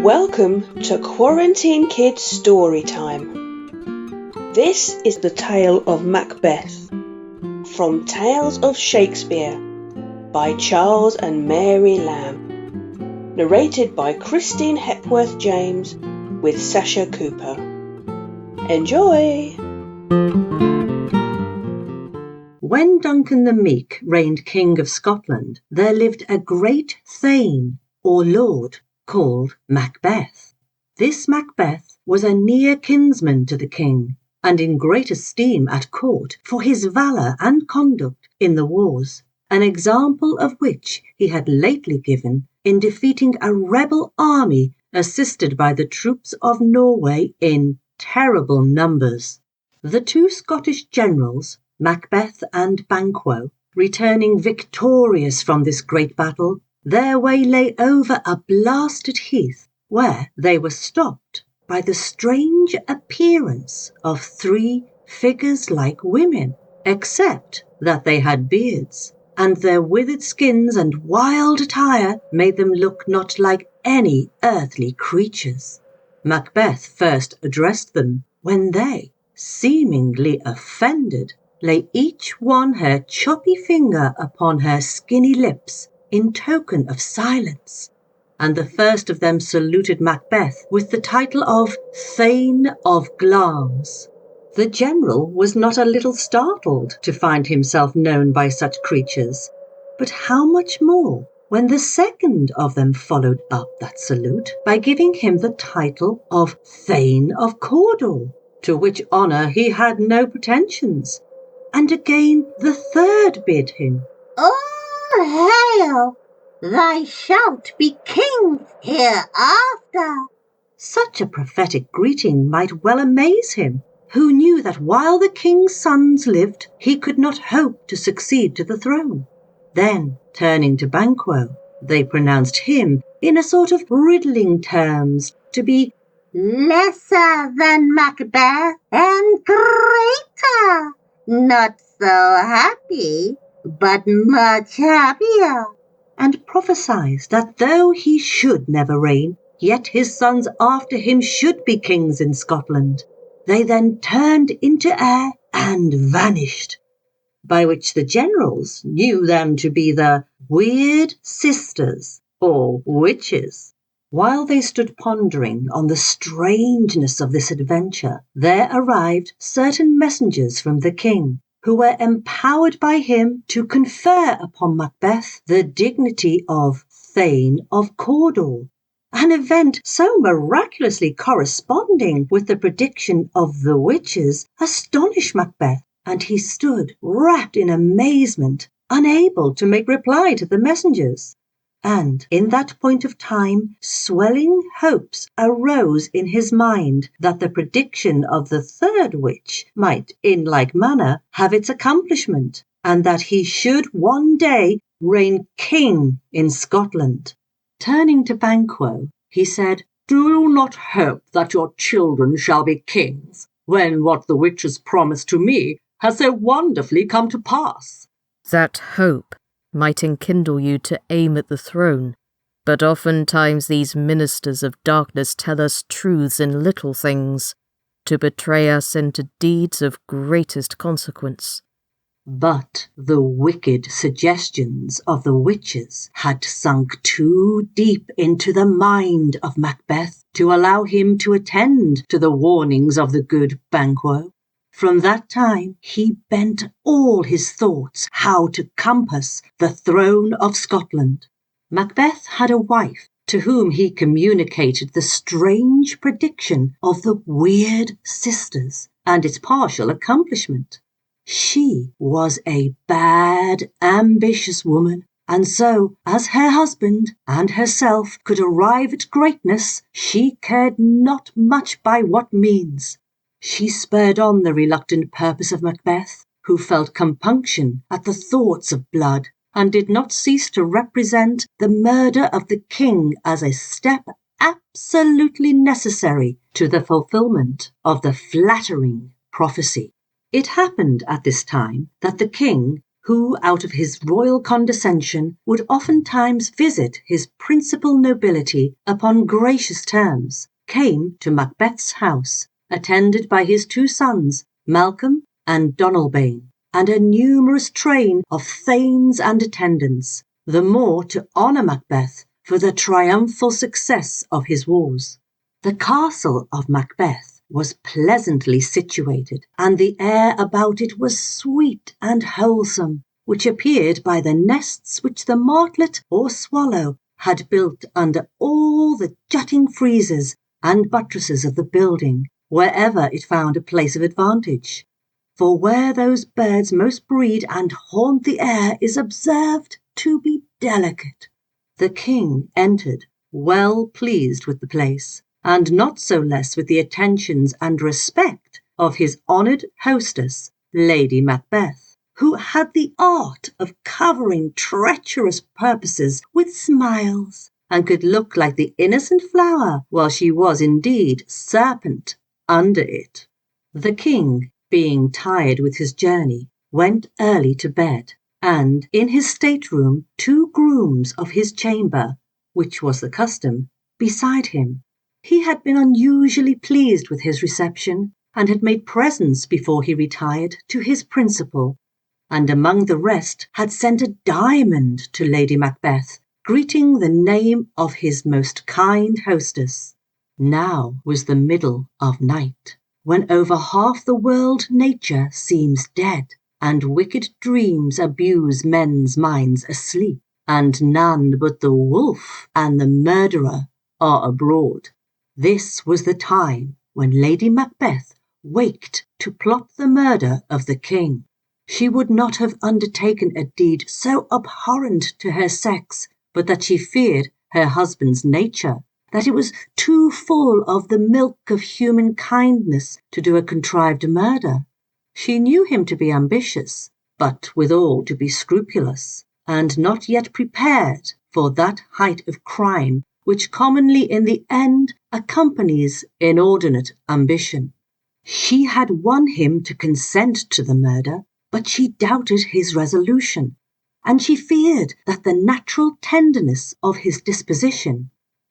Welcome to Quarantine Kids Storytime. This is the tale of Macbeth from Tales of Shakespeare by Charles and Mary Lamb. Narrated by Christine Hepworth-James with Sascha Cooper. Enjoy! When Duncan the Meek reigned King of Scotland, there lived a great Thane, or lord, called Macbeth. This Macbeth was a near kinsman to the king, and in great esteem at court for his valour and conduct in the wars, an example of which he had lately given in defeating a rebel army assisted by the troops of Norway in terrible numbers. The two Scottish generals, Macbeth and Banquo, returning victorious from this great battle, their way lay over a blasted heath, where they were stopped by the strange appearance of three figures like women, except that they had beards, and their withered skins and wild attire made them look not like any earthly creatures. Macbeth first addressed them, when they, seemingly offended, lay each one her choppy finger upon her skinny lips in token of silence, and the first of them saluted Macbeth with the title of Thane of Glamis. The general was not a little startled to find himself known by such creatures, but how much more when the second of them followed up that salute by giving him the title of Thane of Cawdor, to which honour he had no pretensions. And again the third bid him, "All hail! Thou shalt be king hereafter." Such a prophetic greeting might well amaze him, who knew that while the king's sons lived, he could not hope to succeed to the throne. Then, turning to Banquo, they pronounced him, in a sort of riddling terms, to be lesser than Macbeth and greater, not so happy, but much happier, and prophesied that though he should never reign, yet his sons after him should be kings in Scotland. They then turned into air and vanished, by which the generals knew them to be the Weird Sisters, or witches. While they stood pondering on the strangeness of this adventure, there arrived certain messengers from the king, who were empowered by him to confer upon Macbeth the dignity of Thane of Cawdor. An event so miraculously corresponding with the prediction of the witches astonished Macbeth, and he stood wrapped in amazement, unable to make reply to the messengers. And in that point of time, swelling hopes arose in his mind that the prediction of the third witch might, in like manner, have its accomplishment, and that he should one day reign king in Scotland. Turning to Banquo, he said, "Do you not hope that your children shall be kings, when what the witches promised to me has so wonderfully come to pass?" That hope might enkindle you to aim at the throne, but oftentimes these ministers of darkness tell us truths in little things, to betray us into deeds of greatest consequence. But the wicked suggestions of the witches had sunk too deep into the mind of Macbeth to allow him to attend to the warnings of the good Banquo. From that time he bent all his thoughts how to compass the throne of Scotland. Macbeth had a wife to whom he communicated the strange prediction of the Weird Sisters and its partial accomplishment. She was a bad, ambitious woman, and so, as her husband and herself could arrive at greatness, she cared not much by what means. She spurred on the reluctant purpose of Macbeth, who felt compunction at the thoughts of blood, and did not cease to represent the murder of the king as a step absolutely necessary to the fulfilment of the flattering prophecy. It happened at this time that the king, who, out of his royal condescension, would oftentimes visit his principal nobility upon gracious terms, came to Macbeth's house, attended by his 2 sons, Malcolm and Donalbain, and a numerous train of thanes and attendants, the more to honour Macbeth for the triumphal success of his wars. The castle of Macbeth was pleasantly situated, and the air about it was sweet and wholesome, which appeared by the nests which the martlet or swallow had built under all the jutting friezes and buttresses of the building, wherever it found a place of advantage. For where those birds most breed and haunt the air is observed to be delicate. The king entered, well pleased with the place, and not so less with the attentions and respect of his honoured hostess, Lady Macbeth, who had the art of covering treacherous purposes with smiles, and could look like the innocent flower while she was indeed serpent under it. The king, being tired with his journey, went early to bed, and in his stateroom 2 grooms of his chamber, which was the custom, beside him. He had been unusually pleased with his reception, and had made presents before he retired to his principal, and among the rest had sent a diamond to Lady Macbeth, greeting the name of his most kind hostess. Now was the middle of night, when over half the world nature seems dead, and wicked dreams abuse men's minds asleep, and none but the wolf and the murderer are abroad. This was the time when Lady Macbeth waked to plot the murder of the king. She would not have undertaken a deed so abhorrent to her sex, but that she feared her husband's nature, that it was too full of the milk of human kindness to do a contrived murder. She knew him to be ambitious, but withal to be scrupulous, and not yet prepared for that height of crime which commonly in the end accompanies inordinate ambition. She had won him to consent to the murder, but she doubted his resolution, and she feared that the natural tenderness of his disposition,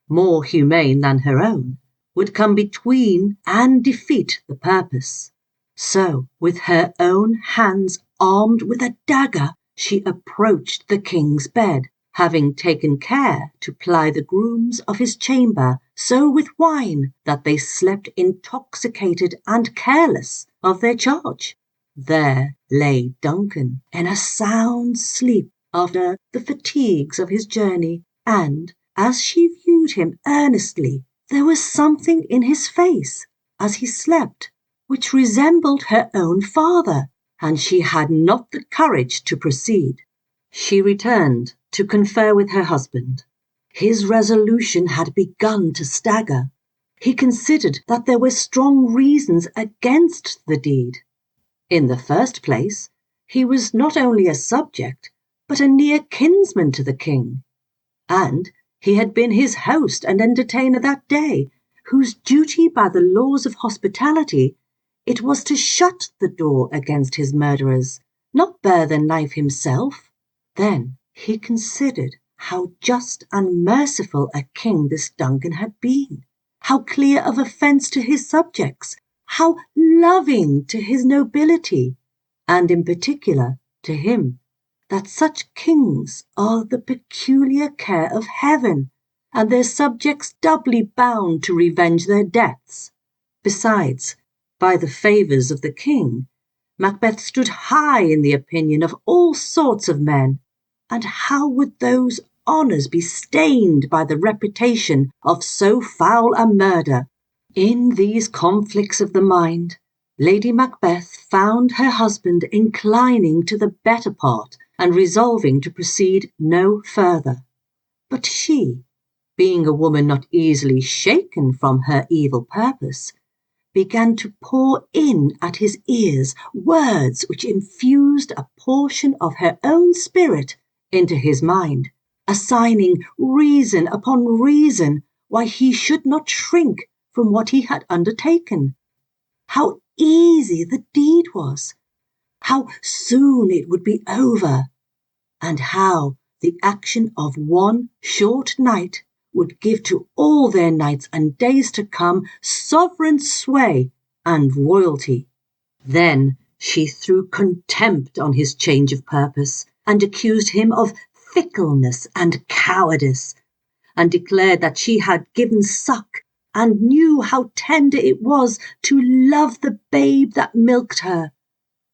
more humane than her own, would come between and defeat the purpose. So, with her own hands armed with a dagger, she approached the king's bed, having taken care to ply the grooms of his chamber so with wine that they slept intoxicated and careless of their charge. There lay Duncan in a sound sleep after the fatigues of his journey, and, as she viewed him earnestly, there was something in his face, as he slept, which resembled her own father, and she had not the courage to proceed. She returned to confer with her husband. His resolution had begun to stagger. He considered that there were strong reasons against the deed. In the first place, he was not only a subject, but a near kinsman to the king, and he had been his host and entertainer that day, whose duty by the laws of hospitality it was to shut the door against his murderers, not bear the knife himself. Then he considered how just and merciful a king this Duncan had been, how clear of offence to his subjects, how loving to his nobility, and in particular to him, that such kings are the peculiar care of heaven, and their subjects doubly bound to revenge their deaths. Besides, by the favours of the king, Macbeth stood high in the opinion of all sorts of men, and how would those honours be stained by the reputation of so foul a murder? In these conflicts of the mind, Lady Macbeth found her husband inclining to the better part and resolving to proceed no further. But she, being a woman not easily shaken from her evil purpose, began to pour in at his ears words which infused a portion of her own spirit into his mind, assigning reason upon reason why he should not shrink from what he had undertaken. How easy the deed was, how soon it would be over, and how the action of one short night would give to all their nights and days to come sovereign sway and royalty. Then she threw contempt on his change of purpose and accused him of fickleness and cowardice, and declared that she had given suck and knew how tender it was to love the babe that milked her,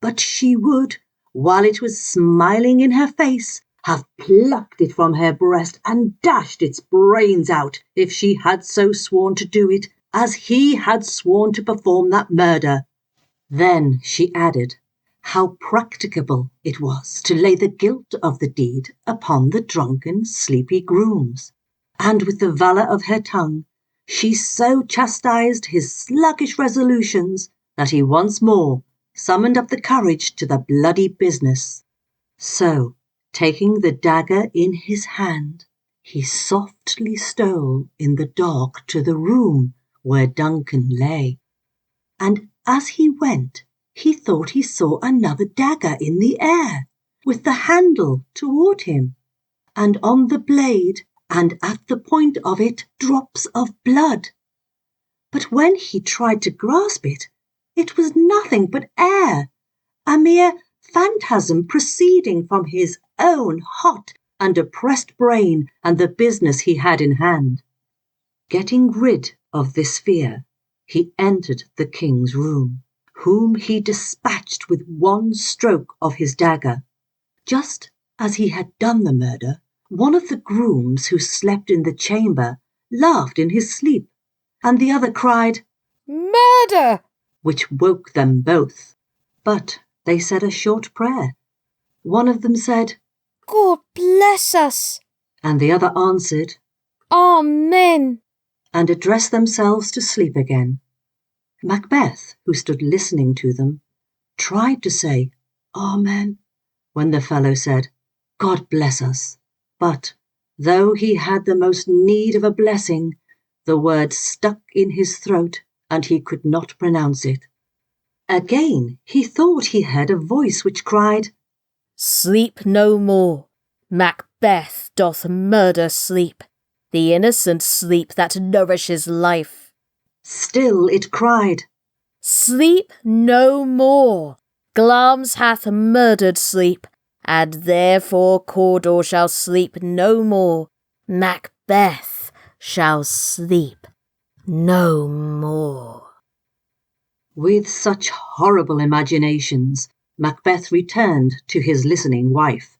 but she would, while it was smiling in her face, have plucked it from her breast and dashed its brains out if she had so sworn to do it, as he had sworn to perform that murder. Then she added how practicable it was to lay the guilt of the deed upon the drunken, sleepy grooms, and with the valour of her tongue she so chastised his sluggish resolutions that he once more summoned up the courage to the bloody business. So, taking the dagger in his hand, he softly stole in the dark to the room where Duncan lay, and as he went, he thought he saw another dagger in the air, with the handle toward him, and on the blade and at the point of it drops of blood. But when he tried to grasp it, it was nothing but air, a mere phantasm proceeding from his own hot and oppressed brain and the business he had in hand. Getting rid of this fear, he entered the king's room, whom he dispatched with one stroke of his dagger. Just as he had done the murder, one of the grooms who slept in the chamber laughed in his sleep, and the other cried, "Murder!" which woke them both. But they said a short prayer. One of them said, "God bless us," and the other answered, "Amen," and addressed themselves to sleep again. Macbeth, who stood listening to them, tried to say, Amen, when the fellow said, God bless us. But, though he had the most need of a blessing, the word stuck in his throat, and he could not pronounce it. Again he thought he heard a voice which cried, "Sleep no more. Macbeth doth murder sleep, the innocent sleep that nourishes life." Still it cried, "Sleep no more. Glamis hath murdered sleep, and therefore Cawdor shall sleep no more. Macbeth shall sleep no more." With such horrible imaginations, Macbeth returned to his listening wife,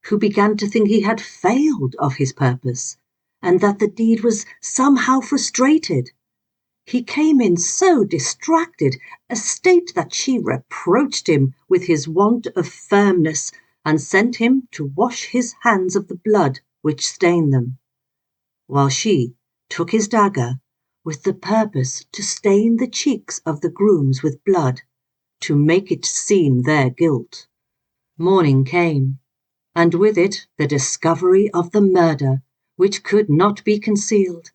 who began to think he had failed of his purpose, and that the deed was somehow frustrated. He came in so distracted a state that she reproached him with his want of firmness, and sent him to wash his hands of the blood which stained them, while she took his dagger with the purpose to stain the cheeks of the grooms with blood, to make it seem their guilt. Morning came, and with it the discovery of the murder, which could not be concealed.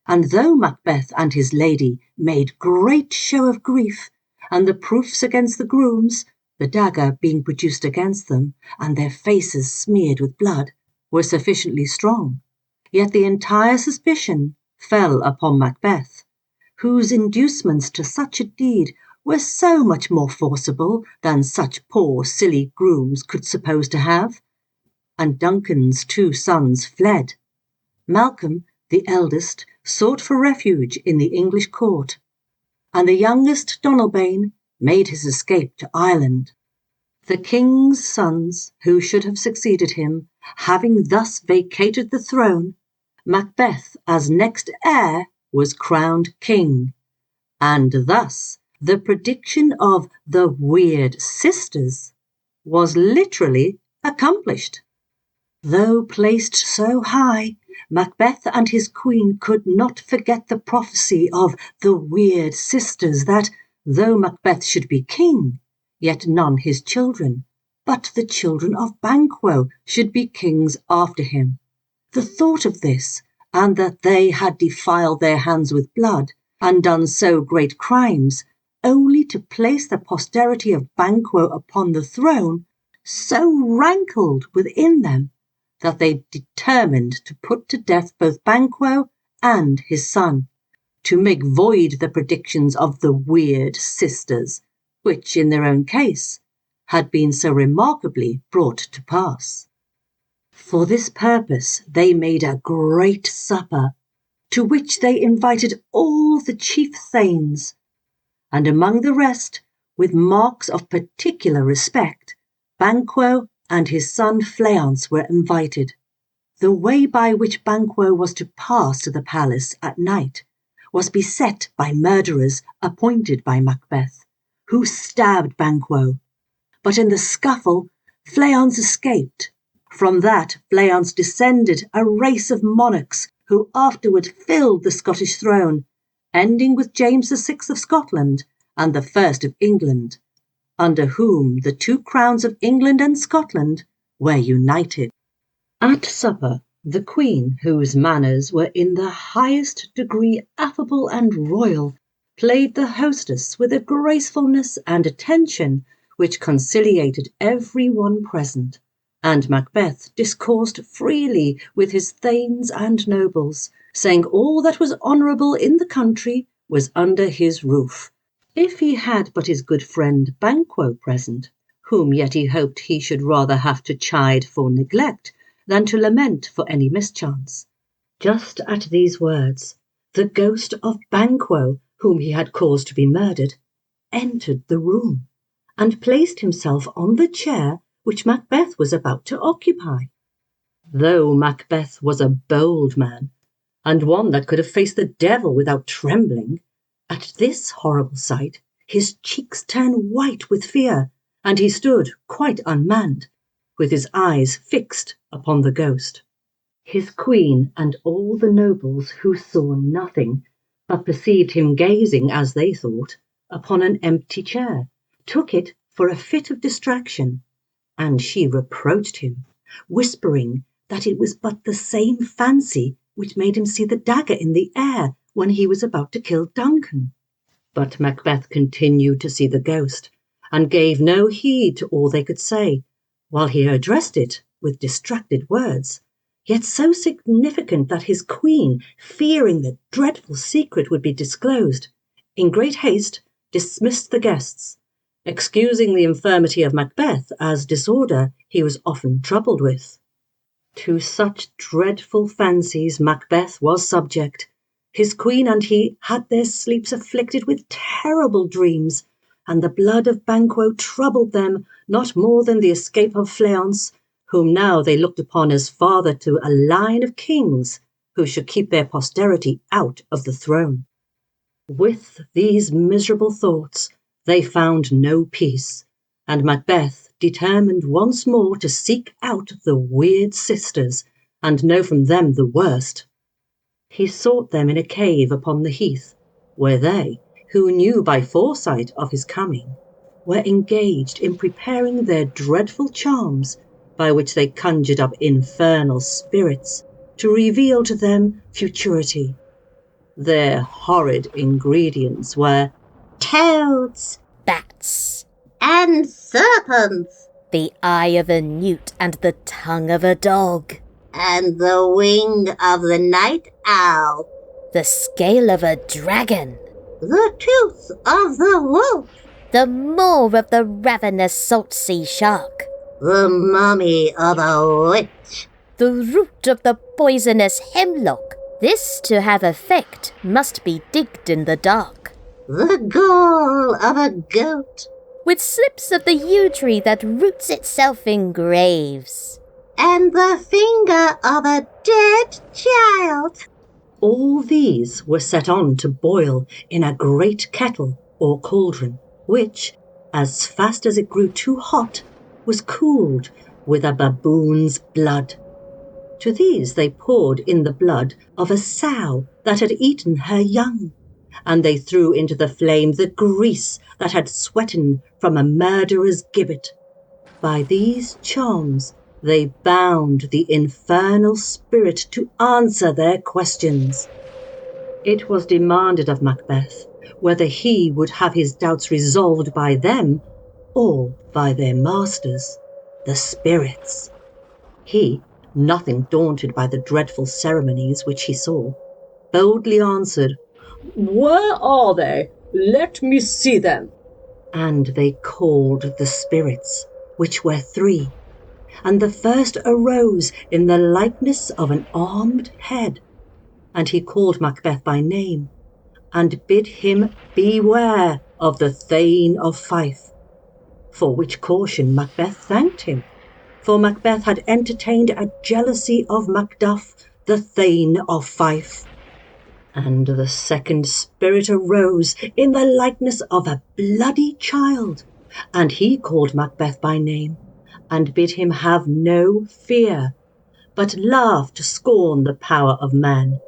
And though Macbeth and his lady made great show of grief, and the proofs against the grooms, the dagger being produced against them, and their faces smeared with blood, were sufficiently strong, yet the entire suspicion fell upon Macbeth, whose inducements to such a deed were so much more forcible than such poor silly grooms could suppose to have. And Duncan's 2 sons fled. Malcolm, the eldest, sought for refuge in the English court, and the youngest, Donalbain, made his escape to Ireland. The king's sons, who should have succeeded him, having thus vacated the throne, Macbeth, as next heir, was crowned king, and thus the prediction of the weird sisters was literally accomplished. Though placed so high, Macbeth and his queen could not forget the prophecy of the weird sisters that, though Macbeth should be king, yet none his children, but the children of Banquo should be kings after him. The thought of this, and that they had defiled their hands with blood, and done so great crimes, only to place the posterity of Banquo upon the throne, so rankled within them that they determined to put to death both Banquo and his son, to make void the predictions of the weird sisters, which in their own case had been so remarkably brought to pass. For this purpose they made a great supper, to which they invited all the chief thanes, and among the rest, with marks of particular respect, Banquo and his son Fleance were invited. The way by which Banquo was to pass to the palace at night was beset by murderers appointed by Macbeth, who stabbed Banquo. But in the scuffle, Fleance escaped. From that, Fleance descended a race of monarchs who afterward filled the Scottish throne, ending with James VI of Scotland and the First of England, under whom the two crowns of England and Scotland were united. At supper, the Queen, whose manners were in the highest degree affable and royal, played the hostess with a gracefulness and attention which conciliated every one present, and Macbeth discoursed freely with his thanes and nobles, saying all that was honourable in the country was under his roof, if he had but his good friend Banquo present, whom yet he hoped he should rather have to chide for neglect than to lament for any mischance. Just at these words, the ghost of Banquo, whom he had caused to be murdered, entered the room, and placed himself on the chair which Macbeth was about to occupy. Though Macbeth was a bold man, and one that could have faced the devil without trembling, at this horrible sight his cheeks turned white with fear, and he stood quite unmanned, with his eyes fixed upon the ghost. His queen and all the nobles, who saw nothing, but perceived him gazing, as they thought, upon an empty chair, took it for a fit of distraction, and she reproached him, whispering that it was but the same fancy which made him see the dagger in the air when he was about to kill Duncan. But Macbeth continued to see the ghost, and gave no heed to all they could say, while he addressed it with distracted words, yet so significant that his queen, fearing the dreadful secret would be disclosed, in great haste dismissed the guests, excusing the infirmity of Macbeth as disorder he was often troubled with. To such dreadful fancies Macbeth was subject. His queen and he had their sleeps afflicted with terrible dreams, and the blood of Banquo troubled them not more than the escape of Fleance, whom now they looked upon as father to a line of kings who should keep their posterity out of the throne. With these miserable thoughts they found no peace, and Macbeth determined once more to seek out the weird sisters and know from them the worst. He sought them in a cave upon the heath, where they, who knew by foresight of his coming, were engaged in preparing their dreadful charms by which they conjured up infernal spirits to reveal to them futurity. Their horrid ingredients were Toads Bats, and serpents the eye of a newt and the tongue of a dog, and the wing of the night owl, the scale of a dragon, the tooth of the wolf, the maw of the ravenous salt sea shark, the mummy of a witch, the root of the poisonous hemlock. This to have effect must be digged in the dark, the gall of a goat, with slips of the yew tree that roots itself in graves, and the finger of a dead child. All these were set on to boil in a great kettle or cauldron, which, as fast as it grew too hot, was cooled with a baboon's blood. To these they poured in the blood of a sow that had eaten her young, and they threw into the flame the grease that had sweaten from a murderer's gibbet. By these charms they bound the infernal spirit to answer their questions. It was demanded of Macbeth whether he would have his doubts resolved by them or by their masters, the spirits. He, nothing daunted by the dreadful ceremonies which he saw, boldly answered, "Where are they? Let me see them." And they called the spirits, which were three, and the first arose in the likeness of an armed head, and he called Macbeth by name, and bid him beware of the Thane of Fife, for which caution Macbeth thanked him, for Macbeth had entertained a jealousy of Macduff, the Thane of Fife. And the second spirit arose in the likeness of a bloody child, and he called Macbeth by name, and bid him have no fear, but laugh to scorn the power of man,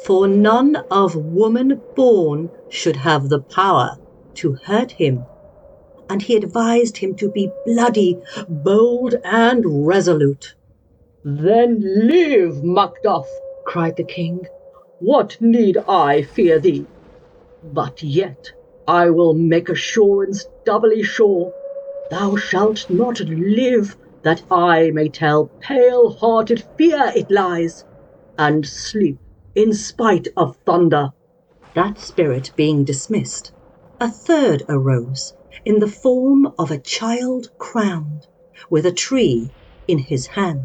for none of woman born should have the power to hurt him. And he advised him to be bloody, bold, and resolute. "Then live, Macduff," cried the king. "What need I fear thee? But yet I will make assurance doubly sure. Thou shalt not live, that I may tell pale-hearted fear it lies, and sleep in spite of thunder." That spirit being dismissed, a third arose in the form of a child crowned, with a tree in his hand.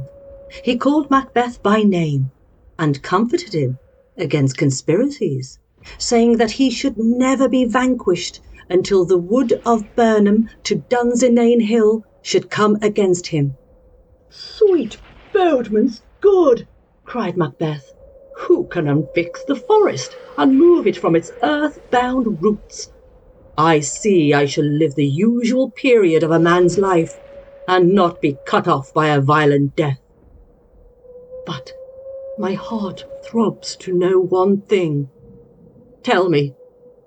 He called Macbeth by name, and comforted him against conspiracies, saying that he should never be vanquished until the wood of Burnham to Dunsinane Hill should come against him. "Sweet Bodemans good!" cried Macbeth. "Who can unfix the forest and move it from its earth-bound roots? I see I shall live the usual period of a man's life, and not be cut off by a violent death. But my heart throbs to know one thing. Tell me,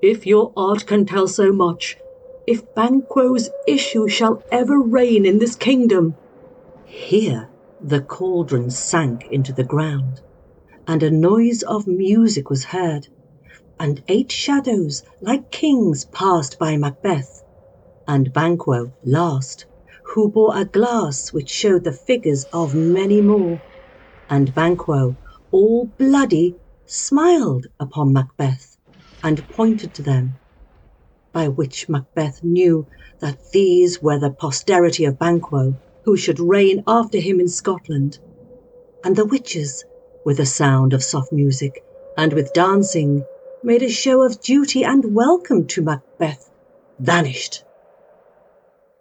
if your art can tell so much, if Banquo's issue shall ever reign in this kingdom." Here the cauldron sank into the ground, and a noise of music was heard, and 8 shadows like kings passed by Macbeth, and Banquo last, who bore a glass which showed the figures of many more, and Banquo, all bloody, smiled upon Macbeth, and pointed to them, by which Macbeth knew that these were the posterity of Banquo, who should reign after him in Scotland. And the witches, with a sound of soft music, and with dancing, made a show of duty and welcome to Macbeth, vanished.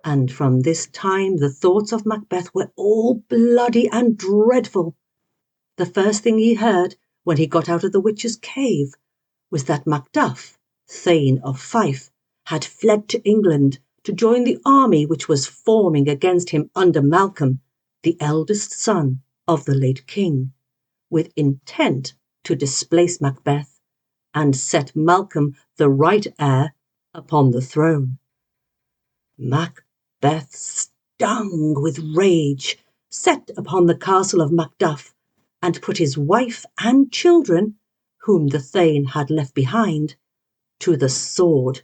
And from this time the thoughts of Macbeth were all bloody and dreadful. The first thing he heard when he got out of the witches' cave was that Macduff, Thane of Fife, had fled to England to join the army which was forming against him under Malcolm, the eldest son of the late king, with intent to displace Macbeth and set Malcolm, the right heir, upon the throne. Macbeth, stung with rage, set upon the castle of Macduff, and put his wife and children, whom the Thane had left behind, to the sword,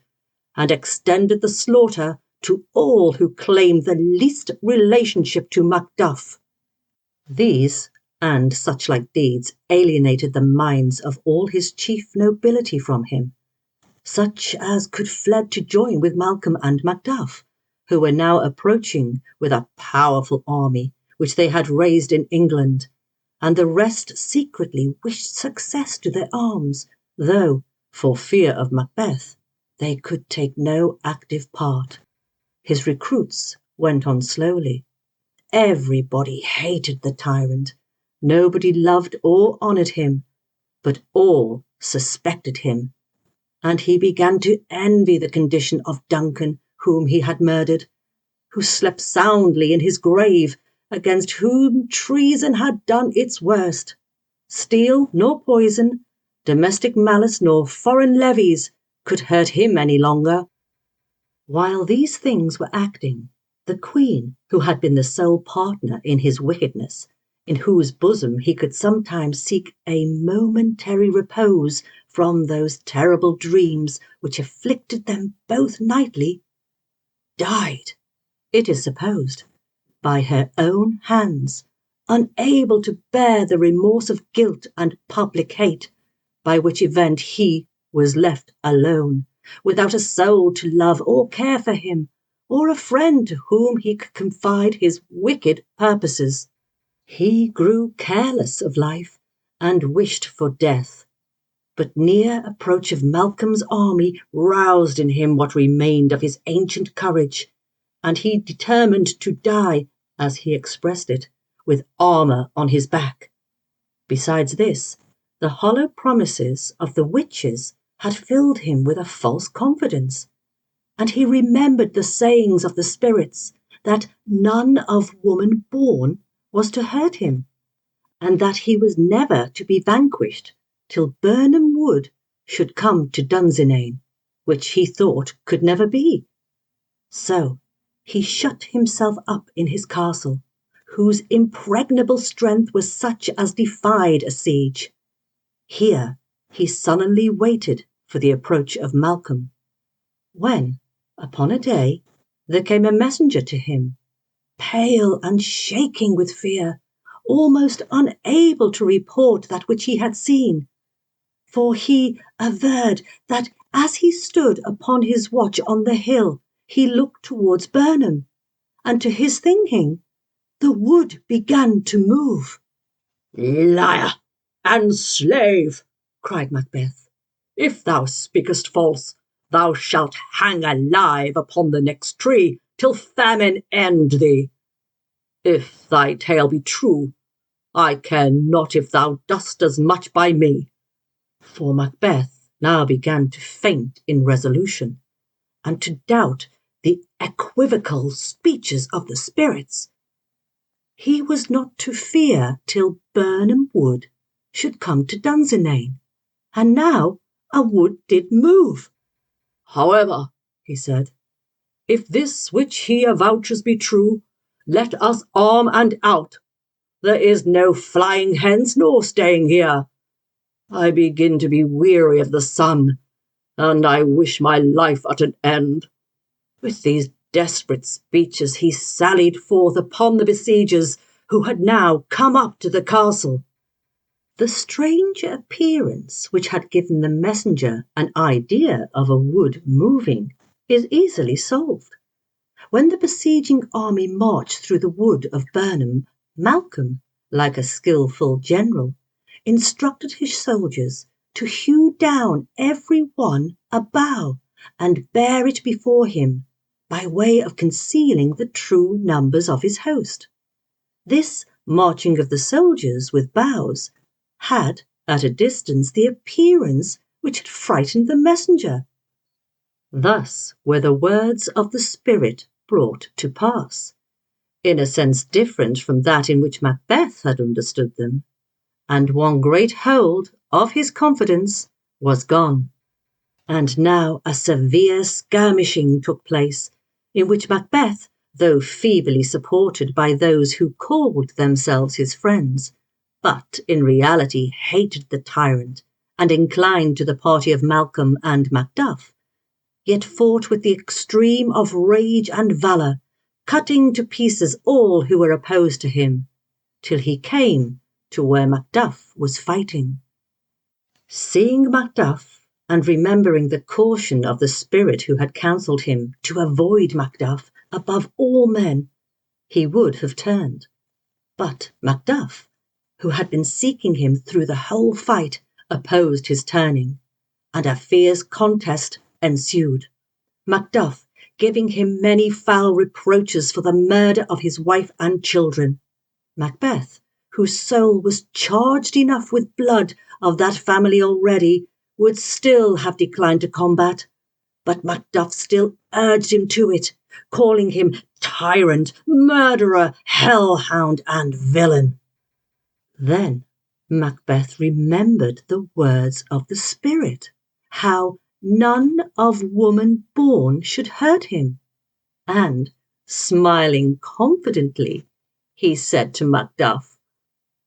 and extended the slaughter to all who claimed the least relationship to Macduff. These and such like deeds alienated the minds of all his chief nobility from him, such as could fled to join with Malcolm and Macduff, who were now approaching with a powerful army which they had raised in England, and the rest secretly wished success to their arms, though, for fear of Macbeth, they could take no active part. His recruits went on slowly. Everybody hated the tyrant. Nobody loved or honoured him, but all suspected him. And he began to envy the condition of Duncan, whom he had murdered, who slept soundly in his grave, against whom treason had done its worst. Steel nor poison, domestic malice nor foreign levies could hurt him any longer. While these things were acting, the Queen, who had been the sole partner in his wickedness, in whose bosom he could sometimes seek a momentary repose from those terrible dreams which afflicted them both nightly, died, it is supposed, by her own hands, unable to bear the remorse of guilt and public hate, by which event he was left alone, without a soul to love or care for him, or a friend to whom he could confide his wicked purposes. He grew careless of life and wished for death, but near approach of Malcolm's army roused in him what remained of his ancient courage, and he determined to die, as he expressed it, with armour on his back. Besides this, the hollow promises of the witches had filled him with a false confidence, and he remembered the sayings of the spirits that none of woman born was to hurt him, and that he was never to be vanquished till Birnam Wood should come to Dunsinane, which he thought could never be. So he shut himself up in his castle, whose impregnable strength was such as defied a siege. Here he sullenly waited for the approach of Malcolm, when, upon a day, there came a messenger to him, pale and shaking with fear, almost unable to report that which he had seen, for he averred that as he stood upon his watch on the hill, he looked towards Birnam, and to his thinking, the wood began to move. "Liar and slave!" cried Macbeth. "If thou speakest false, thou shalt hang alive upon the next tree till famine end thee. If thy tale be true, I care not if thou dost as much by me." For Macbeth now began to faint in resolution, and to doubt the equivocal speeches of the spirits. He was not to fear till Birnam Wood should come to Dunsinane, and now a wood did move. "However," he said, "if this which he avouches be true, let us arm and out. There is no flying hence nor staying here. I begin to be weary of the sun, and I wish my life at an end." With these desperate speeches he sallied forth upon the besiegers, who had now come up to the castle. The strange appearance which had given the messenger an idea of a wood moving is easily solved. When the besieging army marched through the wood of Birnam, Malcolm, like a skilful general, instructed his soldiers to hew down every one a bough and bear it before him, by way of concealing the true numbers of his host. This marching of the soldiers with boughs had, at a distance, the appearance which had frightened the messenger. Thus were the words of the spirit brought to pass, in a sense different from that in which Macbeth had understood them, and one great hold of his confidence was gone. And now a severe skirmishing took place, in which Macbeth, though feebly supported by those who called themselves his friends, but in reality hated the tyrant and inclined to the party of Malcolm and Macduff, yet fought with the extreme of rage and valour, cutting to pieces all who were opposed to him, till he came to where Macduff was fighting. Seeing Macduff, and remembering the caution of the spirit who had counselled him to avoid Macduff above all men, he would have turned. But Macduff, who had been seeking him through the whole fight, opposed his turning, and a fierce contest ensued, Macduff giving him many foul reproaches for the murder of his wife and children. Macbeth, whose soul was charged enough with blood of that family already, would still have declined to combat, but Macduff still urged him to it, calling him tyrant, murderer, hellhound, and villain. Then Macbeth remembered the words of the spirit, how none of woman born should hurt him, and, smiling confidently, he said to Macduff,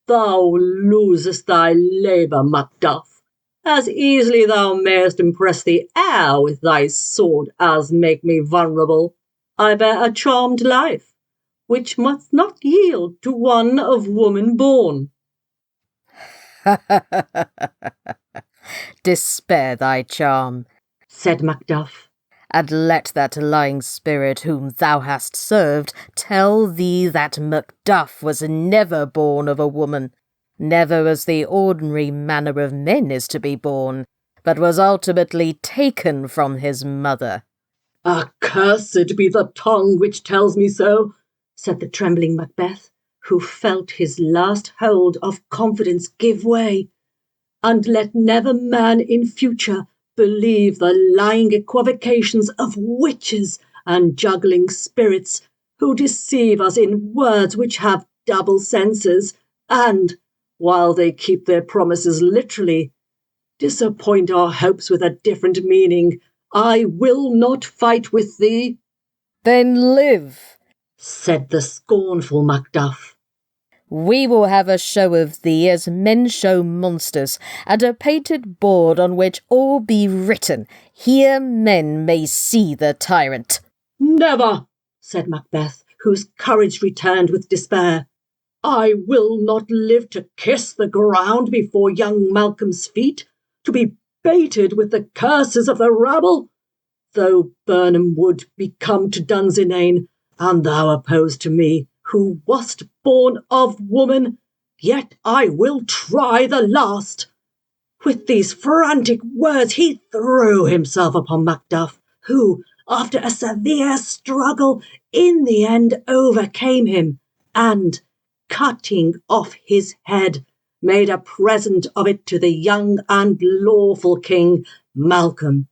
thou losest thy labour, Macduff. As easily thou mayest impress the air with thy sword as make me vulnerable. I bear a charmed life, which must not yield to one of woman born. Despair thy charm, said Macduff, and let that lying spirit whom thou hast served tell thee that Macduff was never born of a woman, never as the ordinary manner of men is to be born, but was ultimately taken from his mother. Accursed be the tongue which tells me so, said the trembling Macbeth, who felt his last hold of confidence give way. and let never man in future believe the lying equivocations of witches and juggling spirits who deceive us in words which have double senses and, while they keep their promises literally, disappoint our hopes with a different meaning. I will not fight with thee. Then live, said the scornful Macduff. We will have a show of thee as men show monsters, and a painted board on which all be written, here men may see the tyrant. Never, said Macbeth, whose courage returned with despair. I will not live to kiss the ground before young Malcolm's feet, to be baited with the curses of the rabble. Though Birnam wood be come to Dunsinane, and thou opposed to me, who wast born of woman, yet I will try the last. With these frantic words he threw himself upon Macduff, who, after a severe struggle, in the end overcame him, and, cutting off his head, made a present of it to the young and lawful king, Malcolm,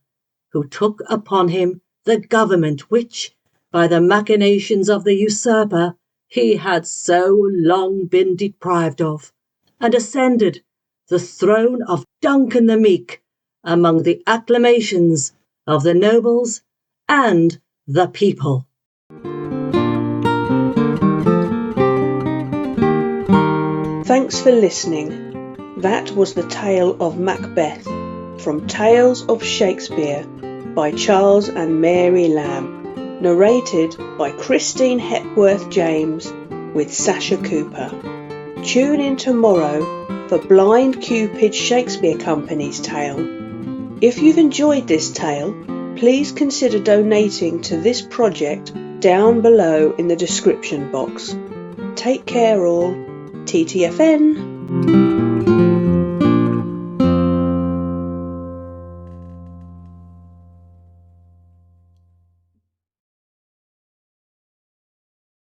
who took upon him the government which, by the machinations of the usurper, he had so long been deprived of, and ascended the throne of Duncan the Meek among the acclamations of the nobles and the people. Thanks for listening. That was the tale of Macbeth from Tales of Shakespeare by Charles and Mary Lamb, narrated by Christine Hepworth-James with Sascha Cooper. Tune in tomorrow for Blind Cupid Shakespeare Company's tale. If you've enjoyed this tale, please consider donating to this project down below in the description box. Take care all. TTFN.